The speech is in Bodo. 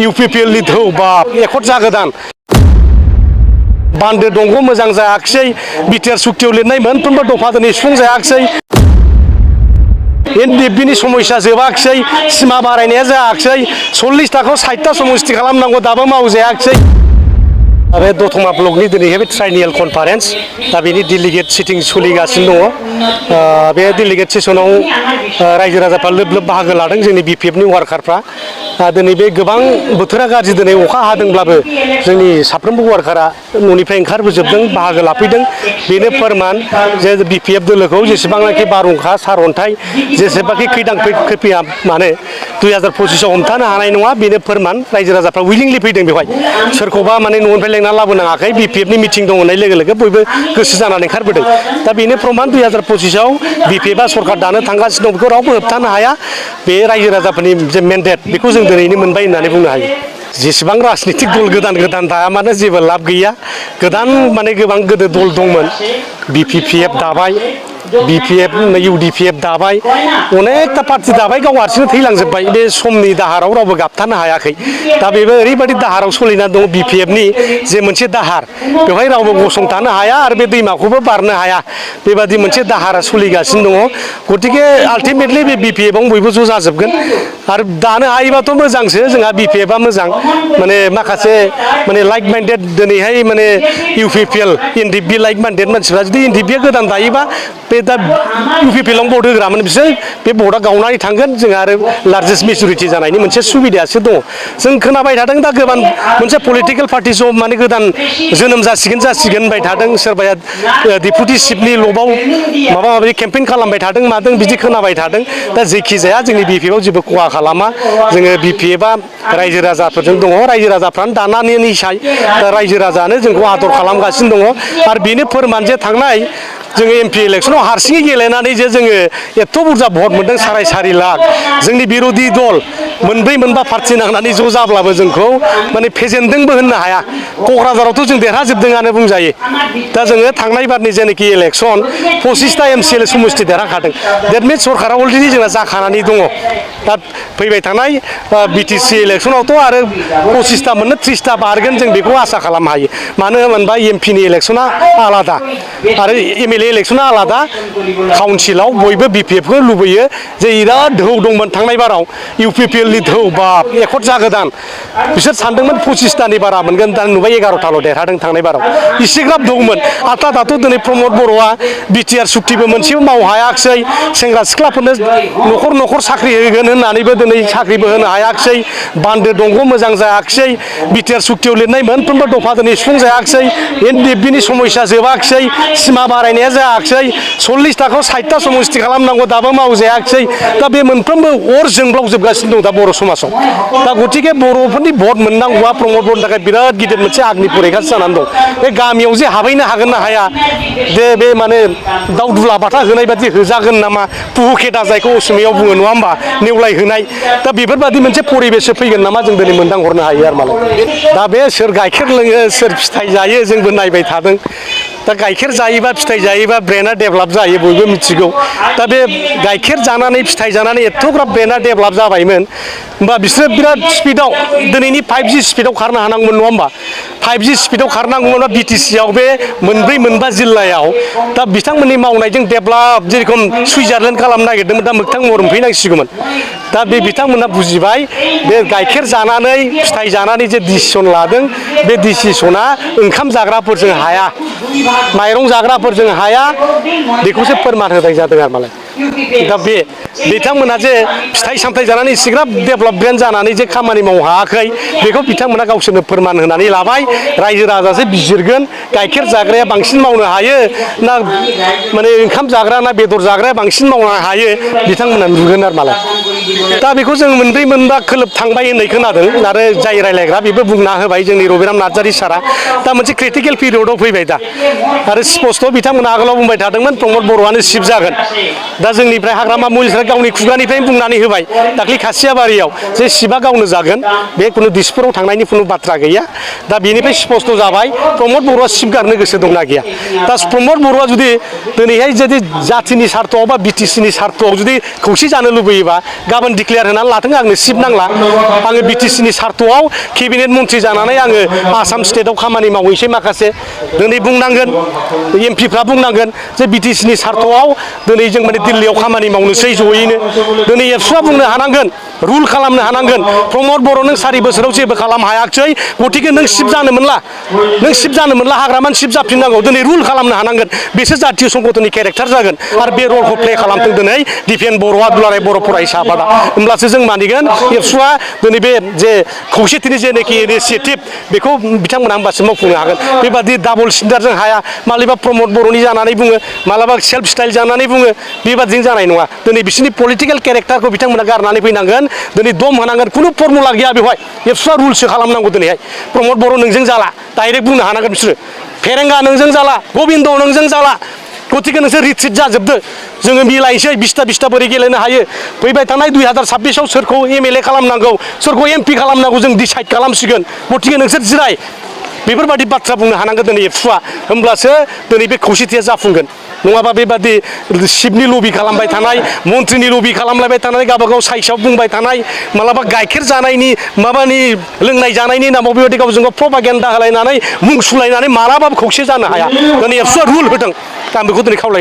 UPPL नि धौ बाप एकट जागोदान बान्दो दंग मोजां जायाखिसै बिटिआर सुक्तियाव लिरनाय मोनफ्रोमबो दफा दिनै सुफुं जायाखिसै NDFB नि समस्या जोबाखिसै सिमा बारायनाया जायाखिसै 40 थाखोआव 60 ता समस्ति खालामनांगौ दाबो मावजायाखिसै बे दतमा ब्लकनि दिनैहाय बे ट्राइनियेल कनफारेन्स दा बेनि डेलिगेट सिटिं सोलिगासिनो दङ बे डेलिगेट सेसनाव रायजो राजाफ्रा लोब लोब बाहागो लादों जोंनि BPF नि वार्कारफ्रा दिनै बे गोबां बोथोरा गाज्रि दिनै अखा हादोंब्लाबो जोंनि साफ्रोमबो वार्कारा न'निफ्राय ओंखारबोजोबदों बाहागो लाफैदों बेनो फोरमान जे BPF दोलोखौ जेसेबांनाखि बारहुंखा सारअन्थाइ जेसेबांखि खैदां खैफैया मानो 2025 आव हमथानो हानाय नङा बेनो फोरमान रायजो राजाफ्रा उइलिंलि फैदों बेवहाय सोरखौबा माने न'निफ्राय लेंना लाबोनाङाखै BPF नि मिटिं दं होननाय लोगो लोगो बयबो गोसो जानानै ओंखारबोदों दा बेनो प्रमान 2025 आव BPF आ सरकार दानो थांगासिनो दं बेखौ रावबो होबथानो हाया बे रायजो राजाफोरनि जे मेन्डेट बेखौ जों दिनैनो मोनबाय होननानै बुंनो हायो जेसेबां राजनितिक दल गोदान गोदान दाया मानो जेबो लाब गैया गोदान माने गोबां गोदो दल दंमोन BPPF दाबाय BPF UDPF दाबाय अनेकथा पार्टी दाबाय गाव हारसिंनो थैलांजोब्बाय बे समनि दाहाराव रावबो गाबथानो हायाखै दा बेबो ओरैबायदि दाहाराव सोलिनानै दङ BPF नि जे मोनसे दाहार बेवहाय रावबो गसंथानो हाया आरो बे दैमाखौबो बारनो हाया बेबादि मोनसे दाहारा सोलिगासिनो दङ गतिके आल्टिमेटलि बे BPF आव बयबो ज' जाजोबगोन आरो दानो हायोबाथ' मोजांसो जोंहा BPF आ मोजां माने माखासे माने लाइक माइन्डेड दिनैहाय माने UPPL NDFB लाइक माइन्डेड मानसिफ्रा जुदि NDFB आ गोदान दायोबा बे दा UPPL आव भट होग्रामोन बिसोर बे भटआ गावनानै थांगोन जोंहा आरो लार्जेस्ट मेजरिटि जानायनि मोनसे सुबिदायासो दङ जों खोनाबाय थादों दा गोबां मोनसे पलिटिकेल पार्टि ज' माने गोदान जोनोम जासिगोन होनबाय थादों सोरबाया डेपुटि चिफनि लबाव माबा माबि केम्पेइन खालामबाय थादों मादों बिदि खोनाबाय थादों दा जेखि जाया जोंनि BPF आव जेबो खहा खालामा जोङो BPF आ रायजो राजाफोरजों दङ रायजो राजाफ्रानो दानानै निसाय रायजो राजानो जोंखौ आदर खालामगासिनो दङ आरो बेनो फोरमान जे थांनाय जोङो MP इलेक्सनाव हारसिङै गेलेनानै जे जोङो एथ' बुरजा भट मोनदों 4.5 लाख जोंनि बिरोधि दल मोनब्रै मोनबा पार्टी नांनानै ज' जाब्लाबो जोंखौ माने फेजेनदोंबो होननो हाया क'क्राझारावथ' जों देरहाजोबदोंआनो बुंजायो दा जोङो थांनाय बारनि जेनाखि इलेक्सन 25टा MCL समस्ति देरहाखादों देट मिन्स सरकारा अलरेडि जोंना जाखानानै दङ दा फैबाय थानाय BTC इलेक्सनावथ' आरो 25टा मोननो 30टा बारगोन जों बेखौ आसा खालामनो हायो मानो होनोबा MP नि इलेक्सना आलादा आरो MLA इलेक्सना आलादा काउन्सिलाव बयबो BPF खौ लुबैयो जे बिराद धौ दंमोन थांनाय बाराव UPPL नि धौ बाप एकट जागोदान बिसोर सानदोंमोन 25टानि बारा मोनगोन दा नुबाय 11टाल' देरहादों थांनाय बाराव इसेग्राब दंमोन आथा दाथ' दिनै प्रमद बर'आ BTR सुक्तिबो मोनसेबो मावनो हायाखिसै सेंग्रा सिख्लाफोरनो न'खर न'खर साख्रि होगोन होननानैबो दिनै साख्रिबो होनो हायाखिसै बान्दो दंग मोजां जायाखिसै BTR सुक्तियाव लिरनाय मोनफ्रोमबो दफा दिनै सुफुं जायाखिसै NDFB नि समस्या जोबाखिसै सिमा बारायनाया जायाखिसै 40 थाखोआव 60 ता समस्ति खालामनांगौ दाबो मावजायाखिसै दा बे मोनफ्रोमबो अर जोंब्लावजोबगासिनो दं दा बर' समाजाव दा गतिके बर'फोरनि भट मोननांगौआ प्रमद बर'नि थाखाय बिराद गिदिर मोनसे आगनि फरिखासो जानानै दं बे गामियाव जे हाबहैनो हागोन ना हाया जे बे माने दाउ दुला बाथा होनाय बादि होजागोन नामा पुहुखेदा जायखौ असमियाव बुङो नङा होमबा नेवलाय होनाय दा बेफोरबादि मोनसे परिबेससो फैगोन नामा जों दिनै मोनदांहरनो हायो आरो मालाय दा बे सोर गाइखेर लोङो सोर फिथाइ जायो जोंबो नायबाय थादों दा गाइखेर जायोबा फिथाइ जायोबा ब्रेना डेभेलप जायो बयबो मिथिगौ दा बे गाइखेर जानानै फिथाइ जानानै एथ'ग्राब ब्रेना डेभेलप जाबायमोन होमबा बिसोरो बिराद स्पिडआव दिनैनि 5G स्पिडआव खारनो हानांगौमोन नङा होमबा 5G स्पिडआव खारनांगौमोनबा BTC आव बे मोनब्रै मोनबा जिल्लायाव दा बिथांमोननि मावनायजों डेभेलप जेरखम सुइजारलेण्ड खालामनो नागिरदोंमोन दा मोगथां महर मोनफैनांसिगौमोन दा बे बिथांमोना बुजिबाय बे गाइखेर जानानै फिथाइ जानानै जे डिसिसन लादों बे डिसिसना ओंखाम जाग्राफोरजों हाया माइरं जाग्राफोरजों हाया बेखौसो फोरमान होनाय जादों आरो मालाय दा बे बिथांमोना जे फिथाइ सामथाइ जानानै इसेग्राब डेभेलपमेन्ट जानानै जे खामानि मावनो हायाखै बेखौ बिथांमोना गावसोरनो फोरमान होनानै लाबाय रायजो राजासो बिजिरगोन गाइखेर जाग्राया बांसिन मावनो हायो ना माने ओंखाम जाग्रा ना बेदर जाग्राया बांसिन मावनो हायो बिथांमोना नुगोन आरो मालाय दा बेखौ जों मोनब्रै मोनबा खोलोब थांबाय होननाय खोनादों आरो जाय रायलायग्रा बेबो बुंना होबाय जोंनि रबिराम नार्जारि सारा दा मोनसे क्रिटिकेल पिरियडआव फैबाय दा आरो स्पस्ट बिथांमोना आगोलाव बुंबाय थादोंमोन प्रमद बर'आनो चिफ जागोन दा दा जोंनिफ्राय हाग्रामा महिलारिया गावनि खुगानिफ्रायनो बुंनानै होबाय दाख्लै खासियाबारियाव जे शिबा गावनो जागोन बे खुनु दिसपुराव थांनायनि खुनु बाथ्रा गैया दा बेनिफ्राय स्पष्ट जाबाय प्रमद बर'आ शिब गारनो गोसो दंना गैया दा प्रमद बर'आ जुदि दिनैहाय जुदि जाथिनि सार्थआव बा बिटिसिनि सार्थआव जुदि खौसे जानो लुबैयोबा गाबोन डिक्लेयार होनानै लाथों आंनो शिब नांला आङो बिटिसिनि सार्थआव केबिनेट मन्थ्रि जानानै आङो आसाम स्टेटआव खामानि मावहैसै माखासे दिनै बुंनांगोन एमपिफ्रा बुंनांगोन जे बिटिसिनि सार्थआव दिनै जों माने दिल्लीयाव खामानि मावनोसै जयैनो दिनै एबसुआ बुंनो हानांगोन रुल खालामनो हानांगोन प्रमद बर' नों 4 बोसोराव जेबो खालामनो हायाखै गतिके नों शिब जानो मोनला हाग्रामानि शिब जाफिननांगौ दिनै रुल खालामनो हानांगोन बेसो जातीय संगठननि केरेक्टार जागोन आरो बे रलखौ प्ले खालामथों दिनै दिपेन बर'आ दुलाराय बर' फरायसा आफादा होमब्लासो जों मानिगोन एबसुआ दिनै बे जे खौसेथिनि जेनाखि इनिसियेटिभ बेखौ बिथांमोना होमबासो मावफुंनो हागोन बेबादि डाबल सिन्डारजों हाया मालाबा प्रमद बर'नि जानानै बुङो मालाबा सेल्फ स्टाइल जानानै बुङो बेबादिजों जानाय नङा दिनै बिसोरनि पलिटिकेल केरेक्टारखौ बिथांमोना गारनानै फैनांगोन दिनै दम होनांगोन खुनु फर्मुला गैया बेवहाय एबसुआ रुलसो खालामनांगौ दिनैहाय प्रमद बर' नोंजों जाला डाइरेक्ट बुंनो हानांगोन बिसोरो फेरेंगा नोंजों जाला गबिन्द नोंजों जाला गतिके नोंसोर रिट्रिट जाजोबदो जोङो मिलायनोसै 20ता बोरै गेलेनो हायो फैबाय थानाय 2026आव सोरखौ MLA खालामनांगौ सोरखौ MP खालामनांगौ जों डिसाइड खालामसिगोन गतिके नोंसोर जिराय बेफोरबादि बाथ्रा बुंनो हानांगोन दिनै एबसुआ होमब्लासो दिनै बे खौसेथिया जाफुंगोन नङाबा बेबादि शिबनि लबि खालामबाय थानाय मन्थ्रिनि लबि खालामलायबाय थानाय गावबागाव साइसआव बुंबाय थानाय मालाबा गाइखेर जानायनि माबानि लोंनाय जानायनि नामाव बेबायदि गावजों गाव प्रपागेन्डा होलायनानै मुं सुलायनानै मालाबाबो खौसे जानो हाया दिनै एबसुआ रुल होदों आं बेखौ दिनै खावलायदों